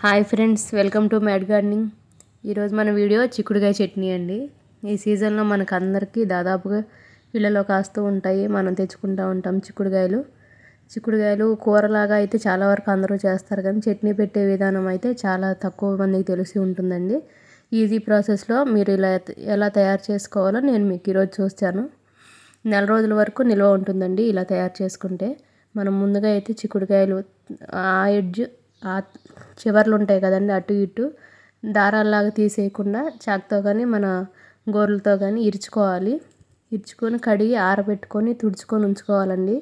Hi friends, welcome to mad gardening. ఈరోజు మన video చిక్కుడుకాయ చట్నీ అండి. ఈ సీజన్లో మనకు అందరికీ దాదాపుగా ఇళ్ళలో కాస్తూ ఉంటాయి. మనం తెచ్చుకుంటూ ఉంటాం చిక్కుడుకాయలు కూరలాగా అయితే చాలా వరకు అందరూ చేస్తారు, కానీ చట్నీ పెట్టే విధానం అయితే చాలా తక్కువ మందికి తెలిసి ఉంటుందండి. ఈజీ ప్రాసెస్లో మీరు ఎలా తయారు చేసుకోవాలో నేను మీకు ఈరోజు చూస్తాను. నెల రోజుల వరకు నిల్వ ఉంటుందండి ఇలా తయారు చేసుకుంటే. మనం ముందుగా అయితే చిక్కుడుకాయలు ఎడ్జ్ చివర్లు ఉంటాయి కదండి, అటు ఇటు దారాల్లాగా తీసేయకుండా చాకుతో కానీ మన గోర్లతో కానీ ఇరుచుకొని కడిగి ఆరబెట్టుకొని తుడుచుకొని ఉంచుకోవాలండి,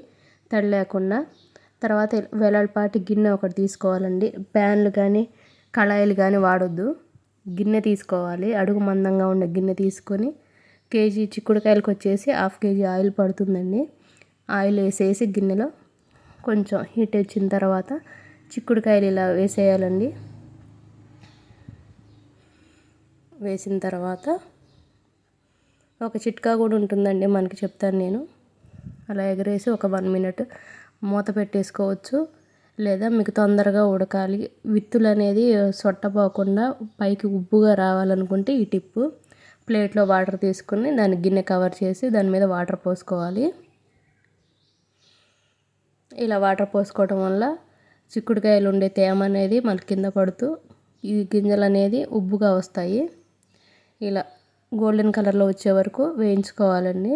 తడి లేకుండా. తర్వాత వెడల్పాటి గిన్నె ఒకటి తీసుకోవాలండి. ప్యాన్లు కానీ కళాయిలు కానీ వాడొద్దు, గిన్నె తీసుకోవాలి. అడుగు మందంగా ఉండే గిన్నె తీసుకొని కేజీ చిక్కుడుకాయలకు వచ్చేసి 1/2 కేజీ ఆయిల్ పడుతుందండి. ఆయిల్ వేసేసి గిన్నెలో కొంచెం హీట్ వచ్చిన తర్వాత చిక్కుడుకాయలు ఇలా వేసేయాలండి. వేసిన తర్వాత ఒక చిట్కా కూడా ఉంటుందండి మనకి, చెప్తాను నేను. అలా ఎగరేసి ఒక 1 మినిట్ మూత పెట్టేసుకోవచ్చు. లేదా మీకు తొందరగా ఉడకాలి, విత్తులు అనేది సొట్టపోకుండా పైకి ఉబ్బుగా రావాలనుకుంటే ఈ టిప్పు. ప్లేట్లో వాటర్ తీసుకుని దాన్ని గిన్నె కవర్ చేసి దాని మీద వాటర్ పోసుకోవాలి. ఇలా వాటర్ పోసుకోవడం వల్ల చిక్కుడుకాయలు ఉండే తేమ అనేది మనకి కింద పడుతూ ఈ గింజలు అనేది ఉబ్బుగా వస్తాయి. ఇలా గోల్డెన్ కలర్లో వచ్చే వరకు వేయించుకోవాలండి.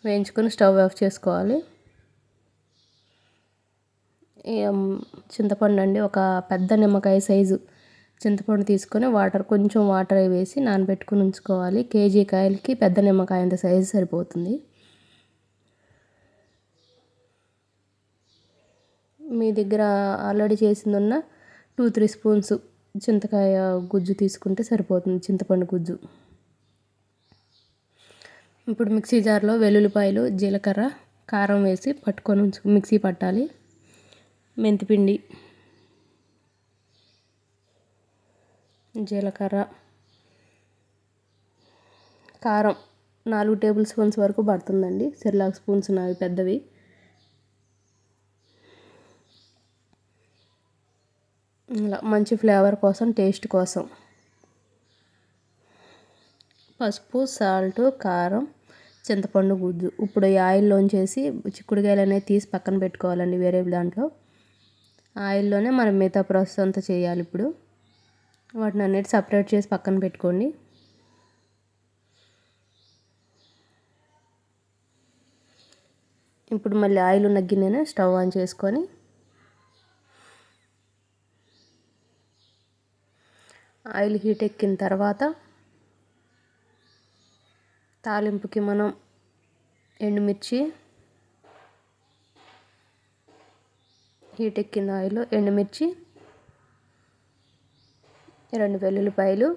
వేయించుకొని స్టవ్ ఆఫ్ చేసుకోవాలి. చింతపండు అండి, ఒక పెద్ద నిమ్మకాయ సైజు చింతపండు తీసుకొని కొంచెం వాటర్ వేసి నానబెట్టుకుని ఉంచుకోవాలి. కేజీ కాయలకి పెద్ద నిమ్మకాయ అంత సైజు సరిపోతుంది. మీ దగ్గర ఆల్రెడీ చేసింది ఉన్న 2-3 స్పూన్స్ చింతకాయ గుజ్జు తీసుకుంటే సరిపోతుంది, చింతపండు గుజ్జు. ఇప్పుడు మిక్సీ జార్లో వెల్లుల్లిపాయలు, జీలకర్ర, కారం వేసి పట్టుకొని మిక్సీ పట్టాలి. మెంతిపిండి, జీలకర్ర, కారం 4 టేబుల్ స్పూన్స్ వరకు పడుతుందండి. సెర్లాక్ స్పూన్స్ నావి పెద్దవి. ఇలా మంచి ఫ్లేవర్ కోసం, టేస్ట్ కోసం పసుపు, సాల్ట్, కారం, చింతపండు గుజ్జు. ఇప్పుడు ఈ ఆయిల్లోంచేసి చిక్కుడుకాయలు అనేది తీసి పక్కన పెట్టుకోవాలండి. వేరే దాంట్లో ఆయిల్లోనే మనం మిగతా ప్రాసెస్ అంతా చేయాలి. ఇప్పుడు వాటిని అన్నిటి సపరేట్ చేసి పక్కన పెట్టుకోండి. ఇప్పుడు మళ్ళీ ఆయిల్ ఉన్న గిన్నెను స్టవ్ ఆన్ చేసుకొని ఆయిల్ హీట్ ఎక్కిన తర్వాత తాలింపుకి మనం ఎండుమిర్చి, హీట్ ఎక్కిన ఆయిల్ ఎండుమిర్చి, 2 వెల్లుల్లిపాయలు,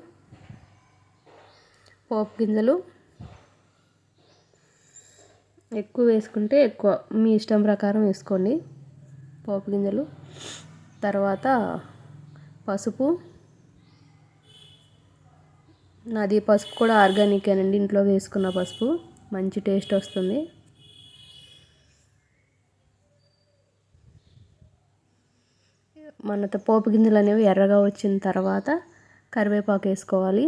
పోపు గింజలు ఎక్కువ వేసుకుంటే ఎక్కువ, మీ ఇష్టం ప్రకారం వేసుకోండి పోపు గింజలు. తర్వాత పసుపు, నాది పసుపు కూడా ఆర్గానికేనండి, ఇంట్లో వేసుకున్న పసుపు, మంచి టేస్ట్ వస్తుంది. మన పోపు గింజలు అనేవి ఎర్రగా వచ్చిన తర్వాత కరివేపాకు వేసుకోవాలి.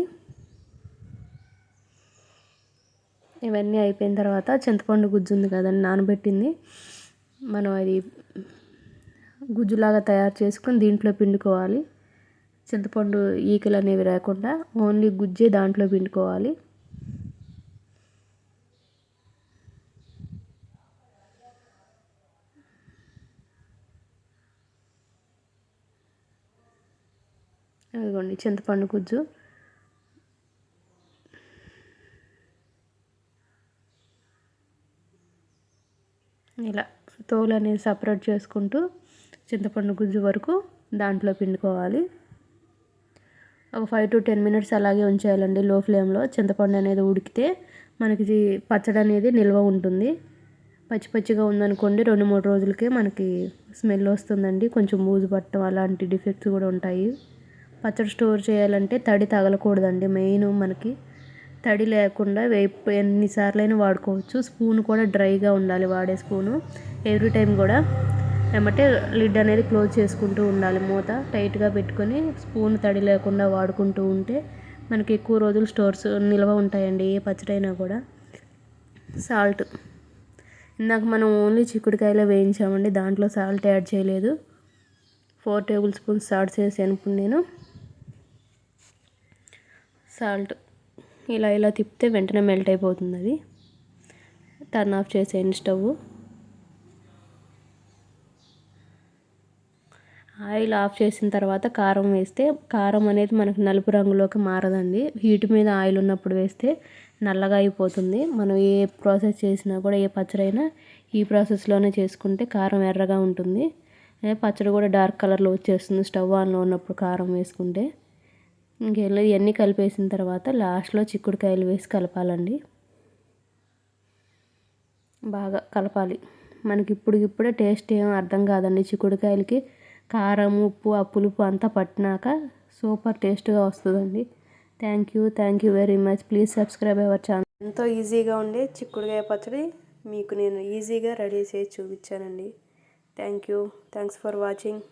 ఇవన్నీ అయిపోయిన తర్వాత చింతపండు గుజ్జు ఉంది కదండి నానబెట్టింది, మనం అది గుజ్జులాగా తయారు చేసుకొని దీంట్లో పిండుకోవాలి. చింతపండు ఈకలు అనేవి రాకుండా ఓన్లీ గుజ్జే దాంట్లో పిండుకోవాలి. అదిగోండి చింతపండు గుజ్జు. ఇలా తోలు అనేది సపరేట్ చేసుకుంటూ చింతపండు గుజ్జు వరకు దాంట్లో పిండుకోవాలి. ఒక 5 to 10 మినిట్స్ అలాగే ఉంచేయాలండి లో ఫ్లేమ్లో. చింతపండు అనేది ఉడికితే మనకి పచ్చడి అనేది నిల్వ ఉంటుంది. పచ్చి పచ్చిగా ఉందనుకోండి 2-3 రోజులకే మనకి స్మెల్ వస్తుందండి, కొంచెం బూజు పట్టడం అలాంటి డిఫెక్ట్స్ కూడా ఉంటాయి. పచ్చడి స్టోర్ చేయాలంటే తడి తగలకూడదండి మెయిన్. మనకి తడి లేకుండా ఎన్నిసార్లైనా వాడుకోవచ్చు. స్పూన్ కూడా డ్రైగా ఉండాలి, వాడే స్పూను ఎవ్రీ టైం కూడా ఏమంటే లిడ్ అనేది క్లోజ్ చేసుకుంటూ ఉండాలి. మూత టైట్గా పెట్టుకొని స్పూన్ తడి లేకుండా వాడుకుంటూ ఉంటే మనకి ఎక్కువ రోజులు స్టోర్స్ నిల్వ ఉంటాయండి ఏ పచ్చడైనా కూడా. సాల్ట్ ఇందాక మనం ఓన్లీ చిక్కుడుకాయలో వేయించామండి, దాంట్లో సాల్ట్ యాడ్ చేయలేదు. 4 టేబుల్ స్పూన్స్ సాల్ట్ చేసాను ఇప్పుడు నేను. సాల్ట్ ఇలా తిప్పితే వెంటనే మెల్ట్ అయిపోతుంది అది. టర్న్ ఆఫ్ చేసేయండి స్టవ్. ఆయిల్ ఆఫ్ చేసిన తర్వాత కారం వేస్తే కారం అనేది మనకు నలుపు రంగులోకి మారదండి. హీట్ మీద ఆయిల్ ఉన్నప్పుడు వేస్తే నల్లగా అయిపోతుంది. మనం ఏ ప్రాసెస్ చేసినా కూడా, ఏ పచ్చడైనా ఈ ప్రాసెస్లోనే చేసుకుంటే కారం ఎర్రగా ఉంటుంది. పచ్చడి కూడా డార్క్ కలర్లో వచ్చేస్తుంది స్టవ్ ఆన్లో ఉన్నప్పుడు కారం వేసుకుంటే. ఇవన్నీ కలిపేసిన తర్వాత లాస్ట్లో చిక్కుడుకాయలు వేసి కలపాలండి. బాగా కలపాలి. మనకి ఇప్పుడే టేస్ట్ ఏం అర్థం కాదండి. చిక్కుడుకాయలకి కారం, ఉప్పు, ఆ పులుపు అంతా పట్టినాక సూపర్ టేస్ట్గా వస్తుందండి. Thank you very much. Please subscribe our channel. ఎంతో ఈజీగా ఉండే చిక్కుడుకాయ పచ్చడి మీకు నేను ఈజీగా రెడీ చేసి చూపించానండి. Thanks for watching.